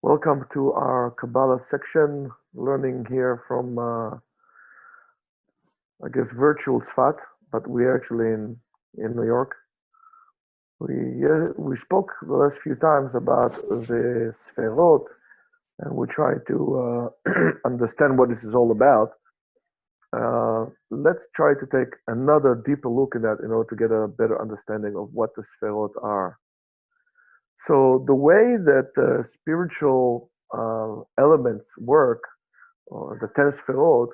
Welcome to our Kabbalah section, learning here from, I guess, virtual Tzfat, but we're actually in New York. We spoke the last few times about the Sefirot, and we tried to understand what this is all about. Let's try to take another deeper look at that in order to get a better understanding of what the Sefirot are. So the way that spiritual elements work, or the 10 Sefirot,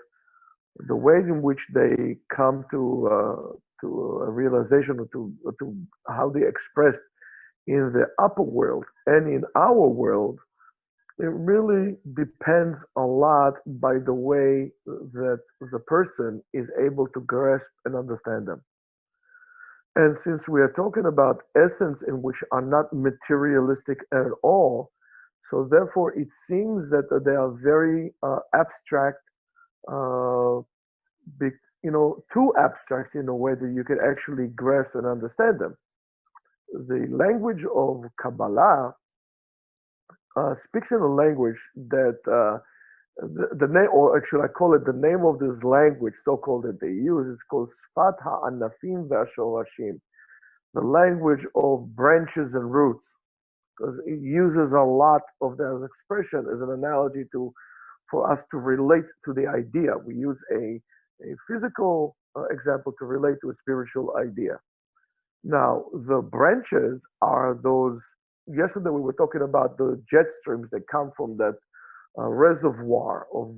the way in which they come to a realization or to how they expressed in the upper world and in our world, it really depends a lot by the way that the person is able to grasp and understand them. And since we are talking about essence in which are not materialistic at all, so therefore it seems that they are very abstract, too abstract in a way that you can actually grasp and understand them. The language of Kabbalah speaks in a language that the name, or actually I call it the name of this language, so-called that they use, is called Sfat ha'anafim ve'ashorashim, the language of branches and roots, because it uses a lot of that expression as an analogy for us to relate to the idea. We use a physical example to relate to a spiritual idea. Now, the branches are those. Yesterday we were talking about the jet streams that come from that reservoir of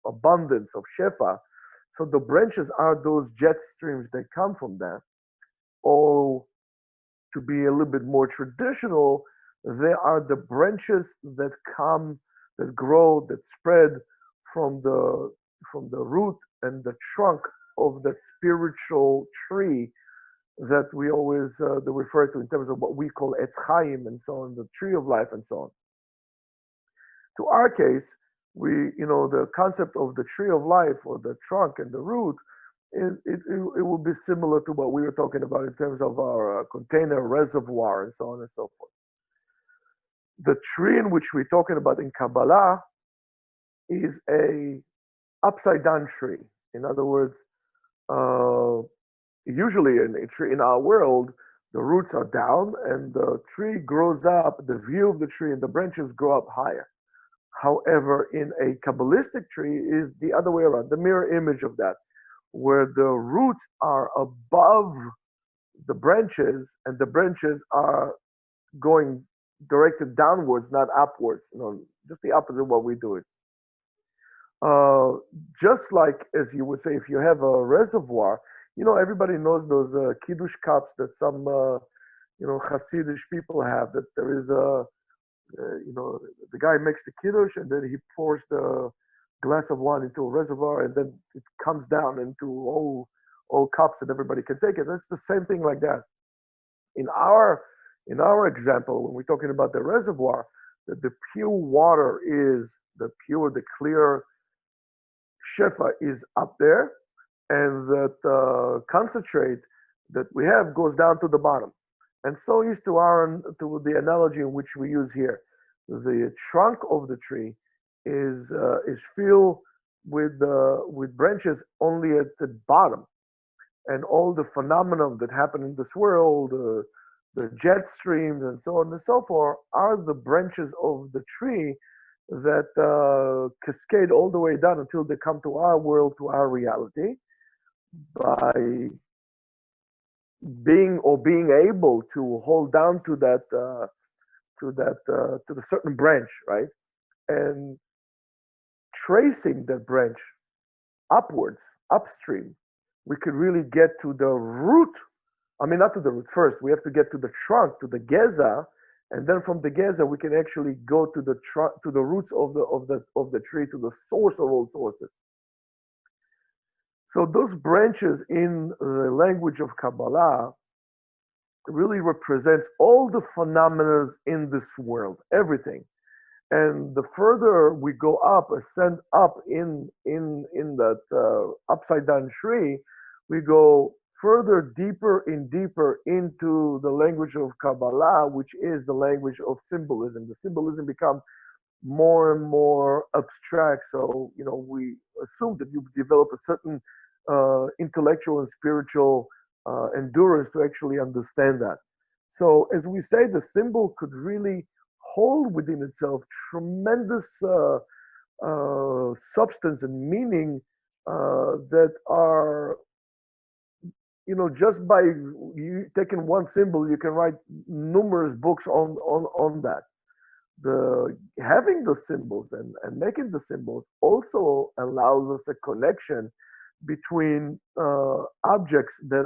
abundance, of shefa. So the branches are those jet streams that come from that. Or to be a little bit more traditional, they are the branches that come, that grow, that spread from the root and the trunk of that spiritual tree that we always refer to in terms of what we call Etz Chaim and so on, the tree of life and so on. To our case, the concept of the tree of life or the trunk and the root, it will be similar to what we were talking about in terms of our container reservoir and so on and so forth. The tree in which we're talking about in Kabbalah is a upside down tree. In other words, usually in a tree in our world, the roots are down and the tree grows up, the view of the tree and the branches grow up higher. However, in a Kabbalistic tree is the other way around, the mirror image of that, where the roots are above the branches and the branches are going directed downwards, not upwards, just the opposite of what we do it. Just like, as you would say, if you have a reservoir, everybody knows those kiddush cups that some, Hasidish people have, that there is the guy makes the kiddush and then he pours the glass of wine into a reservoir and then it comes down into all cups and everybody can take it. That's the same thing like that. In our example, when we're talking about the reservoir, that the pure water is the clear shefa is up there, and that concentrate that we have goes down to the bottom. And so is to the analogy in which we use here. The trunk of the tree is filled with branches only at the bottom, and all the phenomena that happen in this world, the jet streams and so on and so forth, are the branches of the tree that cascade all the way down until they come to our world, to our reality, by being able to hold down to the certain branch, right, and tracing that branch upwards, upstream, we could really get to the root. I mean, not to the root first. We have to get to the trunk, to the geza, and then from the geza we can actually go to the to the roots of the tree, to the source of all sources. So those branches in the language of Kabbalah really represents all the phenomena in this world, everything. And the further we go up, ascend up in that upside down tree, we go further deeper and deeper into the language of Kabbalah, which is the language of symbolism. The symbolism becomes more and more abstract. So, we assume that you develop a certain intellectual and spiritual endurance to actually understand that. So, as we say, the symbol could really hold within itself tremendous substance and meaning that are, just by you taking one symbol, you can write numerous books on that. The having the symbols and making the symbols also allows us a connection between objects that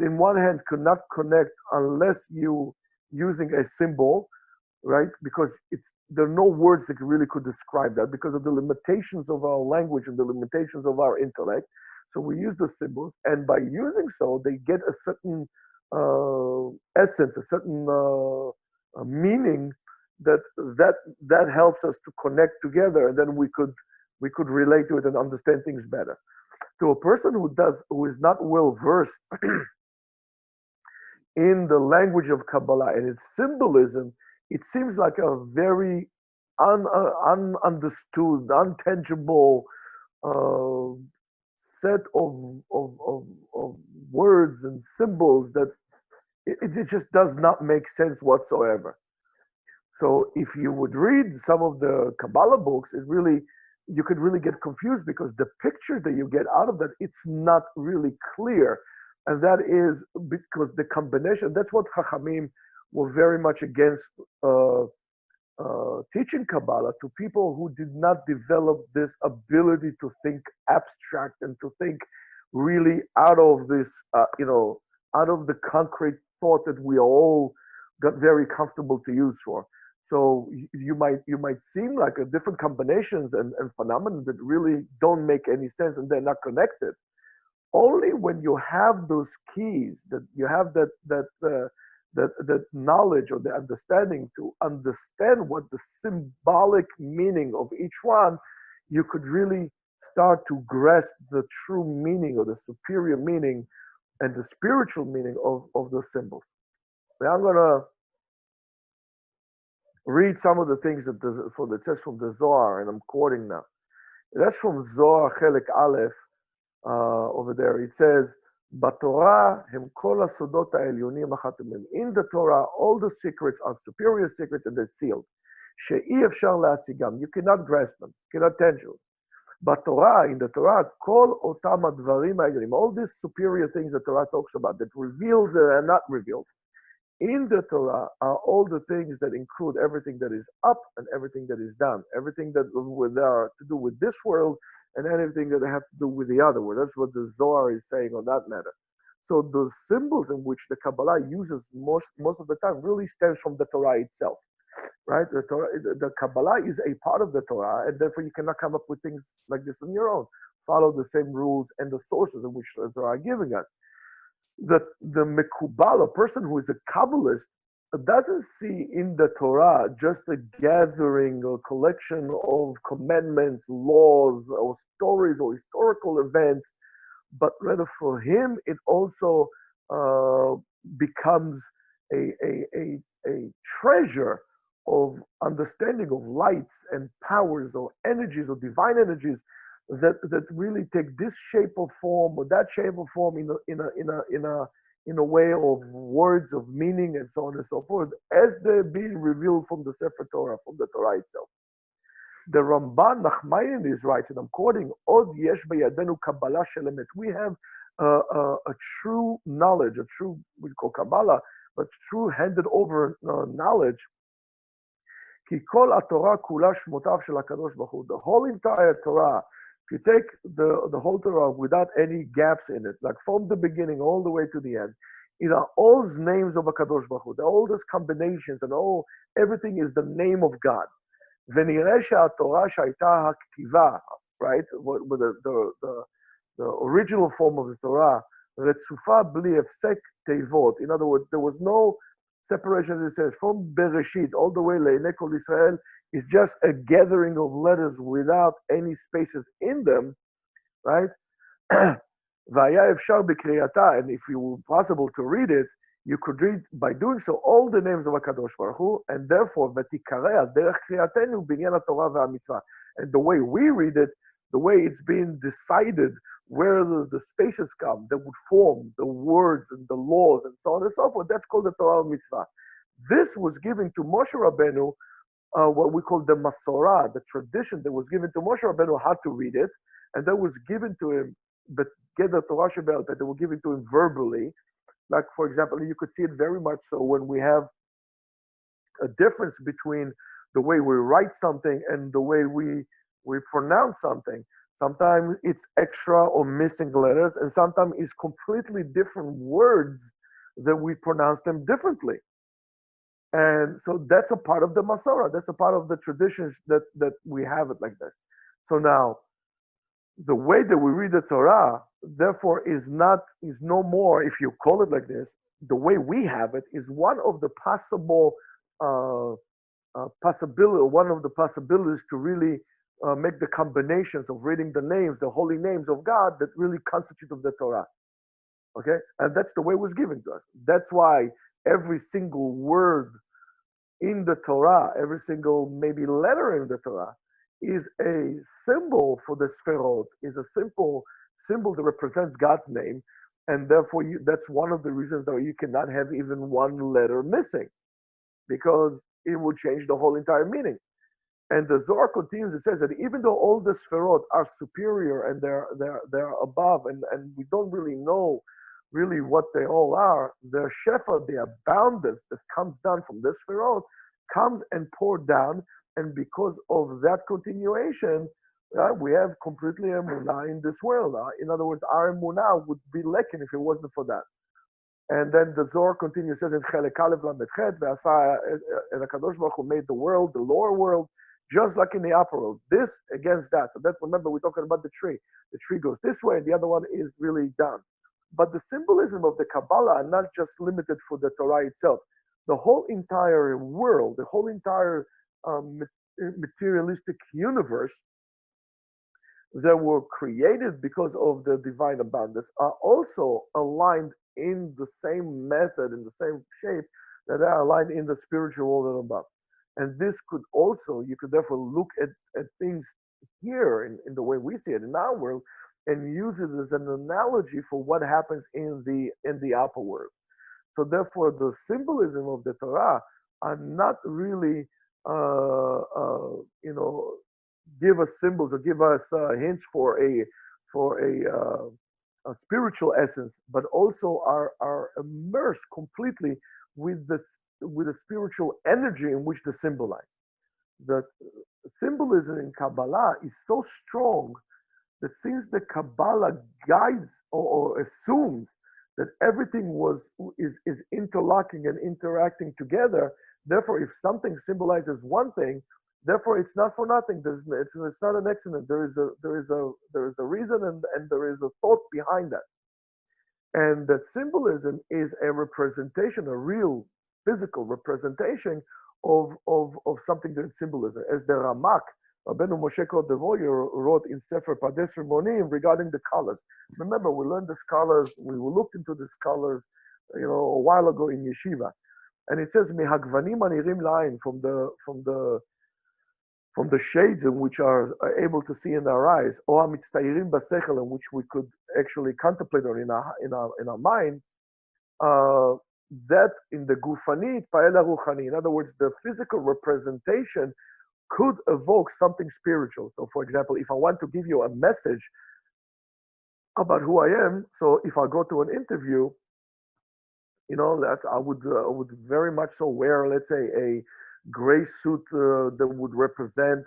in one hand could not connect unless you using a symbol, right? Because there are no words that really could describe that because of the limitations of our language and the limitations of our intellect. So we use the symbols, and by using so, they get a certain essence, a certain meaning that helps us to connect together, and then we could relate to it and understand things better. To a person who is not well versed in the language of Kabbalah and its symbolism, it seems like a very ununderstood, untangible set of words and symbols that it just does not make sense whatsoever. So if you would read some of the Kabbalah books, you could really get confused because the picture that you get out of that, it's not really clear. And that is because the combination, that's what Chachamim were very much against teaching Kabbalah to people who did not develop this ability to think abstract and to think really out of this, out of the concrete thought that we all got very comfortable to use for. So you might seem like a different combinations and phenomena that really don't make any sense and they're not connected. Only when you have those keys, that you have that knowledge or the understanding to understand what the symbolic meaning of each one, you could really start to grasp the true meaning or the superior meaning and the spiritual meaning of the symbols. Now I'm going to read some of the things that it says from the Zohar, and I'm quoting now. That's from Zohar Chelek Aleph over there. It says, "Batorah hem kol hasodot ha'elyonim achatim." In the Torah, all the secrets are superior secrets and they're sealed. She'i efshar la'asigam. You cannot grasp them, cannot tangible. Batorah, in the Torah, kol otam advarim ha'elyonim. All these superior things that Torah talks about that reveals and are not revealed. In the Torah are all the things that include everything that is up and everything that is down, everything that are to do with this world and anything that they have to do with the other world. That's what the Zohar is saying on that matter. So the symbols in which the Kabbalah uses most of the time really stems from the Torah itself, right? The Kabbalah is a part of the Torah, and therefore you cannot come up with things like this on your own. Follow the same rules and the sources in which the Torah are giving us. The Mekubal, a person who is a Kabbalist, doesn't see in the Torah just a gathering or collection of commandments, laws, or stories or historical events, but rather for him it also becomes a treasure of understanding of lights and powers or energies or divine energies that really take this shape or form or that shape or form in a way of words of meaning and so on and so forth, as they're being revealed from the Sefer Torah, from the Torah itself. The Ramban Nachmanides writes, and I'm quoting, Od yesh b'yadenu Kabbalah shel emet. We have a true knowledge, a true, we call Kabbalah, but true handed over knowledge. Ki kol haTorah kula shmotav shel HaKadosh Baruch Hu. The whole entire Torah, if you take the whole Torah without any gaps in it, like from the beginning all the way to the end, are all names of HaKadosh Baruch Hu. All those combinations and everything is the name of God. ונראה שהתורה שהייתה הכתיבה, right, with the original form of the Torah, רצופה בלי הפסק תיבות. In other words, there was no separation, as it says, from Bereshit all the way לעיני כל ישראל, is just a gathering of letters without any spaces in them, right? והיה אפשר בקריאתה, and if it were possible to read it, you could read by doing so all the names of הקדוש ברוך הוא, and therefore, ותיקרא על דרך קריאתנו בעניין התורה והמצווה. And the way we read it, the way it's been decided, where the spaces come that would form the words and the laws and so on and so forth, that's called the Torah and Mitzvah. This was given to Moshe Rabbeinu, what we call the Masorah, the tradition that was given to Moshe Rabbeinu how to read it, and that was given to him, but get the Torah Shebel, that they were given to him verbally. Like, for example, you could see it very much so when we have a difference between the way we write something and the way we pronounce something. Sometimes it's extra or missing letters, and sometimes it's completely different words that we pronounce them differently. And so that's a part of the Masorah. That's a part of the traditions that we have it like this. So now, the way that we read the Torah, therefore, is no more, if you call it like this, the way we have it is one of the possible one of the possibilities to really make the combinations of reading the names, the holy names of God that really constitute of the Torah. Okay? And that's the way it was given to us. That's why every single word in the Torah, every single maybe letter in the Torah, is a symbol for the Sefirot, is a simple symbol that represents God's name, and therefore that's one of the reasons that you cannot have even one letter missing, because it will change the whole entire meaning. And the Zohar continues, it says that even though all the Sefirot are superior and they're above, and we don't really know really what they all are, the Shefa, the abundance that comes down from the Sefirot, comes and poured down. And because of that continuation, we have completely emunah in this world. In other words, our emunah would be lacking if it wasn't for that. And then the Zohar continues, says in Chelek Aleph Lamed Chet, and HaKadosh Baruch Hu made the world, the lower world, just like in the upper world. This against that. So that, remember, we're talking about the tree. The tree goes this way, and the other one is really down. But the symbolism of the Kabbalah are not just limited for the Torah itself. The whole entire world, the whole entire materialistic universe that were created because of the divine abundance are also aligned in the same method, in the same shape that are aligned in the spiritual world and above. And this could also, you could therefore look at things here in the way we see it in our world and use it as an analogy for what happens in the upper world. So therefore, the symbolism of the Torah are not really give us symbols or give us hints for a spiritual essence, but also are immersed completely with the spiritual energy in which they symbolize. The symbolism in Kabbalah is so strong that since the Kabbalah guides or assumes that everything is interlocking and interacting together, therefore, if something symbolizes one thing, therefore it's not for nothing. It's not an accident. There is a reason and there is a thought behind that. And that symbolism is a representation, a real physical representation of something that is symbolism. As the Ramak, Rabbeinu Moshe Devoyer, wrote in Sefer Pardes Rimonim regarding the colors. Remember, we learned the colors, we looked into these colors, a while ago in Yeshiva. And it says, "Mihagvanim anirim lain," from the shades in which are able to see in our eyes, or mitztayirim basechel, in which we could actually contemplate on in our mind. That in the gufanit pa'el ruchani. In other words, the physical representation could evoke something spiritual. So, for example, if I want to give you a message about who I am, so if I go to an interview, that I would very much so wear, let's say, a gray suit that would represent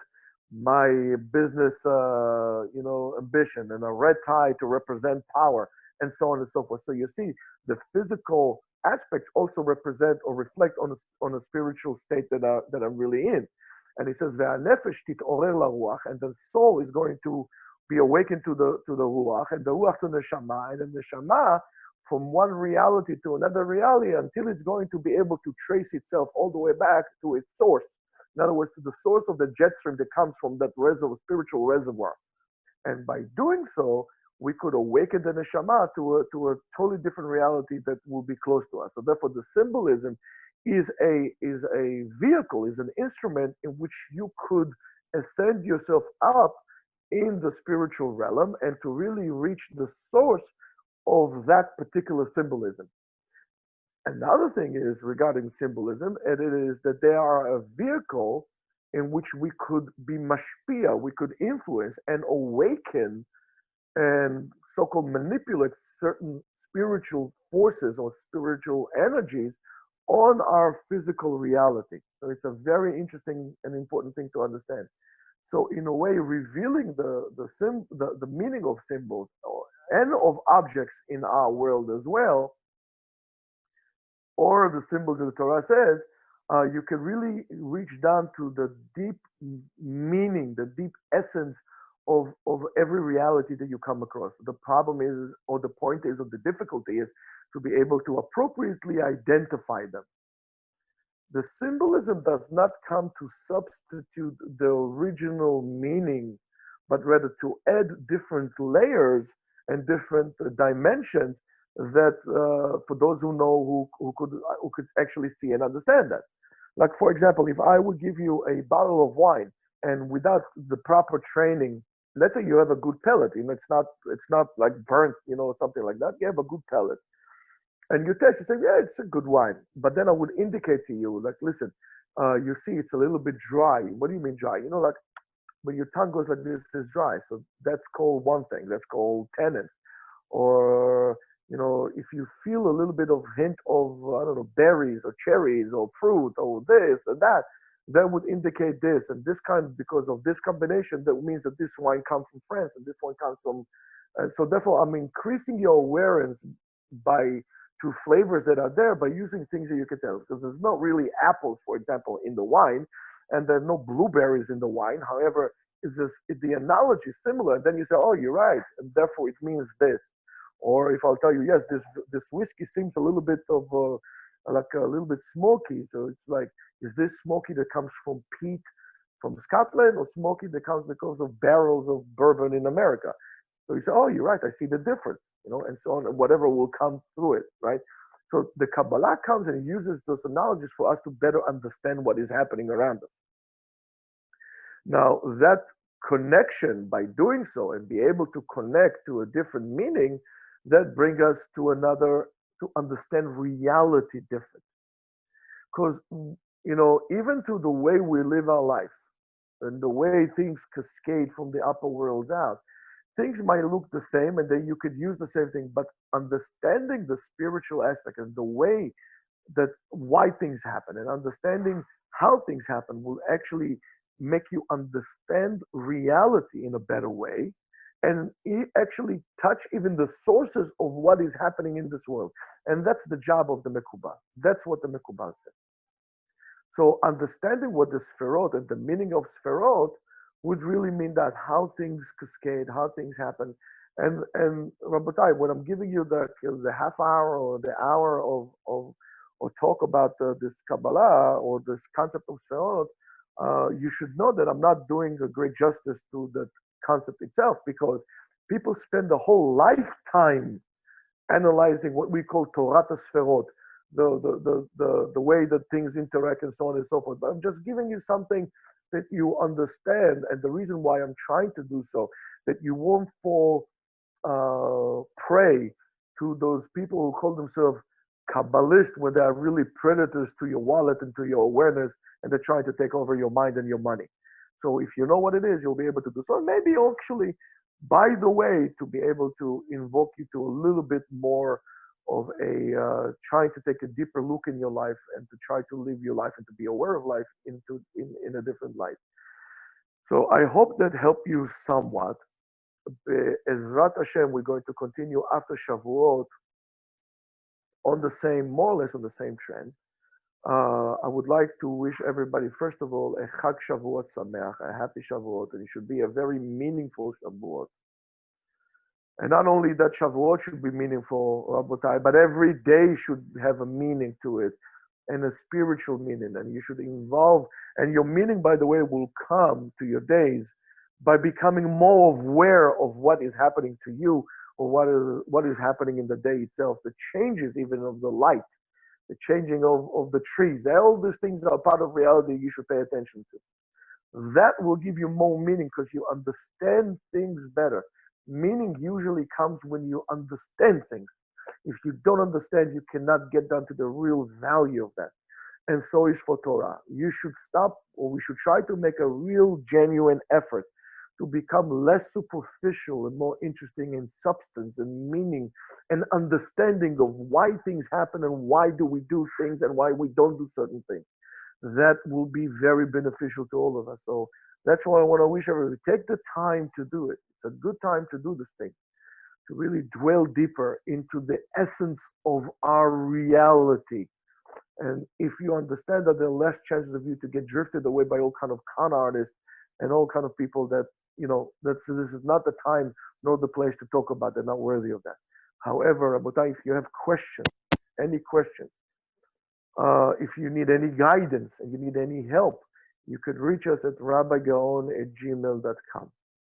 my business, ambition, and a red tie to represent power, and so on and so forth. So you see, the physical aspect also represent or reflect on a spiritual state that I'm really in. And he says, "Ve'anefesh tit'orer laruach," and the soul is going to be awakened to the ruach, and the ruach to neshama, and the neshama from one reality to another reality until it's going to be able to trace itself all the way back to its source. In other words, to the source of the jet stream that comes from that spiritual reservoir. And by doing so, we could awaken the neshama to a totally different reality that will be close to us. So therefore, the symbolism is a vehicle, is an instrument in which you could ascend yourself up in the spiritual realm and to really reach the source of that particular symbolism. Another thing is regarding symbolism, and it is that they are a vehicle in which we could be mashpia, we could influence and awaken and so-called manipulate certain spiritual forces or spiritual energies on our physical reality. So it's a very interesting and important thing to understand. So in a way, revealing the meaning of symbols and of objects in our world as well, or the symbols that the Torah says, you can really reach down to the deep meaning, the deep essence of every reality that you come across. The problem is, or the point is, or the difficulty is to be able to appropriately identify them. The symbolism does not come to substitute the original meaning, but rather to add different layers and different dimensions that for those who know who could actually see and understand that. Like for example, if I would give you a bottle of wine and without the proper training, let's say you have a good pellet, it's not like burnt, something like that. You have a good pellet. And you taste, you say, yeah, it's a good wine. But then I would indicate to you, like, listen, you see it's a little bit dry. What do you mean dry? Like when your tongue goes like this, it's dry. So that's called one thing. That's called tannins. Or, if you feel a little bit of hint of, I don't know, berries or cherries or fruit or this and that would indicate this. And this because of this combination, that means that this wine comes from France and this one comes from, and so therefore I'm increasing your awareness to flavors that are there by using things that you can tell. Because there's not really apples, for example, in the wine, and there are no blueberries in the wine. However, the analogy is similar. And then you say, oh, you're right, and therefore it means this. Or if I'll tell you, yes, this whiskey seems a little bit of like a little bit smoky. So it's like, is this smoky that comes from peat from Scotland or smoky that comes because of barrels of bourbon in America? So you say, oh, you're right, I see the difference, and so on, and whatever will come through it, right? So the Kabbalah comes and uses those analogies for us to better understand what is happening around us. Now, that connection, by doing so and be able to connect to a different meaning, that brings us to understand reality different. Because, even to the way we live our life and the way things cascade from the upper world out, things might look the same and then you could use the same thing, but understanding the spiritual aspect and the way that why things happen and understanding how things happen will actually make you understand reality in a better way and actually touch even the sources of what is happening in this world. And that's the job of the Mekubal. That's what the Mekubal said. So understanding what the Sefirot and the meaning of Sefirot would really mean that how things cascade, how things happen. And Rabotai, when I'm giving you the half hour or the hour of talk about this Kabbalah or this concept of Sefirot, you should know that I'm not doing a great justice to the concept itself, because people spend a whole lifetime analyzing what we call Torah Sefirot, the way that things interact and so on and so forth. But I'm just giving you something that you understand, and the reason why I'm trying to do so, that you won't fall prey to those people who call themselves Kabbalists when they are really predators to your wallet and to your awareness, and they're trying to take over your mind and your money. So if you know what it is, you'll be able to do so. Maybe actually, by the way, to be able to invoke you to a little bit more of a trying to take a deeper look in your life and to try to live your life and to be aware of life in a different light. So I hope that helped you somewhat. Ezrat Hashem, we're going to continue after Shavuot on the same, more or less on the same trend. I would like to wish everybody, first of all, a Chag Shavuot Sameach, a happy Shavuot, and it should be a very meaningful Shavuot. And not only that Shavuot should be meaningful, Rabotai, but every day should have a meaning to it and a spiritual meaning. And you should involve, and your meaning, by the way, will come to your days by becoming more aware of what is happening to you, or what is happening in the day itself, the changes even of the light, the changing of the trees. All these things are part of reality you should pay attention to. That will give you more meaning because you understand things better. Meaning usually comes when you understand things. If you don't understand, you cannot get down to the real value of that. And so is for Torah. You should stop, or we should try to make a real, genuine effort to become less superficial and more interesting in substance and meaning and understanding of why things happen and why do we do things and why we don't do certain things. That will be very beneficial to all of us. So that's why I want to wish everybody take the time to do it. It's a good time to do this thing, to really dwell deeper into the essence of our reality. And if you understand that there are less chances of you to get drifted away by all kind of con artists and all kind of people that, this is not the time nor the place to talk about. They're not worthy of that. However, Rabotai, if you have questions, any questions, if you need any guidance and you need any help, you could reach us at rabbigaon@gmail.com.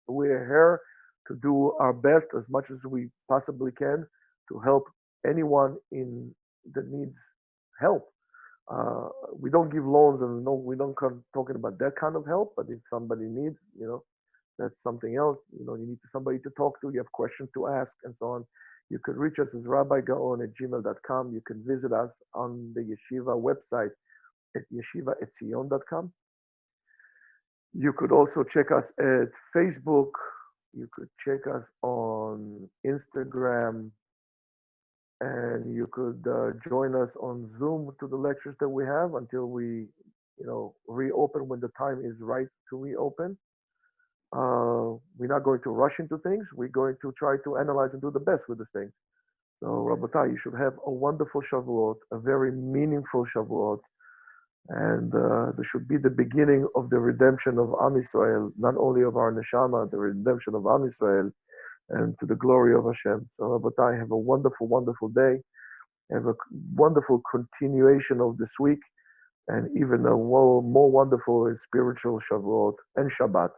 We're here to do our best as much as we possibly can to help anyone that needs help. We don't give loans, and no, we don't come talking about that kind of help. But if somebody needs, that's something else. You need somebody to talk to. You have questions to ask, and so on. You could reach us as rabbigaon@gmail.com. You can visit us on the Yeshiva website at yeshiva.etzion.com. You could also check us at Facebook. You could check us on Instagram. And you could join us on Zoom to the lectures that we have until we, reopen when the time is right to reopen. We're not going to rush into things. We're going to try to analyze and do the best with the things. So, Rabotai, you should have a wonderful Shavuot, a very meaningful Shavuot. And this should be the beginning of the redemption of Am Yisrael, not only of our Neshama, the redemption of Am Yisrael, and to the glory of Hashem. So, Rabotai, have a wonderful, wonderful day. Have a wonderful continuation of this week, and even a more wonderful and spiritual Shavuot and Shabbat.